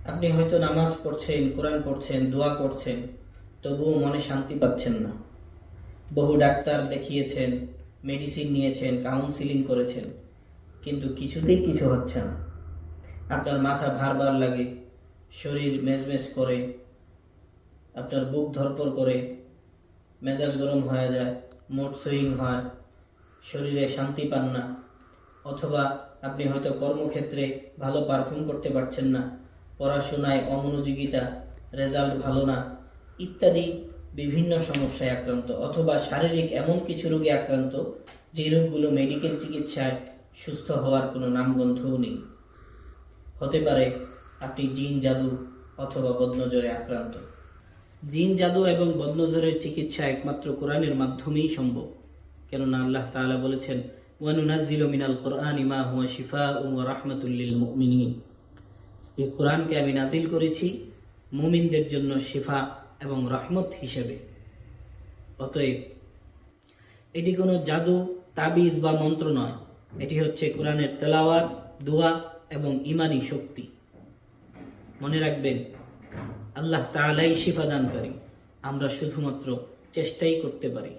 আপনি হয়তো নামাজ পড়ছেন, কোরআন পড়ছেন, দোয়া করছেন, তবুও মনে শান্তি পাচ্ছেন না। বহু ডাক্তার দেখিয়েছেন, মেডিসিন নিয়েছেন, কাউন্সিলিং করেছেন, কিন্তু কিছুতেই কিছু হচ্ছে না। আপনার মাথা ভার ভার লাগে, শরীর মেজমেজ করে, আপনার বুক ধড়ফড় করে, মেজাজ গরম হয়ে যায়, মুড সুইং হয়, শরীরে শান্তি পান না। অথবা আপনি হয়তো কর্মক্ষেত্রে ভালো পারফর্ম করতে পারছেন না, পড়াশোনায় অমনোযোগিতা, রেজাল্ট ভালো না, ইত্যাদি বিভিন্ন সমস্যায় আক্রান্ত। অথবা শারীরিক এমন কিছু রোগে আক্রান্ত যে রোগগুলো মেডিকেল চিকিৎসায় সুস্থ হওয়ার কোনো নামগন্ধও নেই। হতে পারে আপনি জিন জাদু অথবা বদনজরে আক্রান্ত। জিন জাদু এবং বদনজরের চিকিৎসা একমাত্র কোরআনের মাধ্যমেই সম্ভব। কেননা আল্লাহ তাআলা বলেছেন, ওয়ানুনাজ্জিলু মিনাল কুরআনি মা হুয়া শিফাউন ওয়া রাহমাতুল লিল মুমিনিন। এই কোরআনকে আমি নাজিল করেছি মুমিনদের জন্য শিফা এবং রহমত হিসেবে। অতএব এটি কোনো জাদু, তাবিজ বা মন্ত্র নয়। এটি হচ্ছে কোরআনের তেলাওয়াত, দোয়া এবং ঈমানি শক্তি। মনে রাখবেন, আল্লাহ তাআলাই শিফা দানকারী। আমরা শুধুমাত্র চেষ্টাই করতে পারি।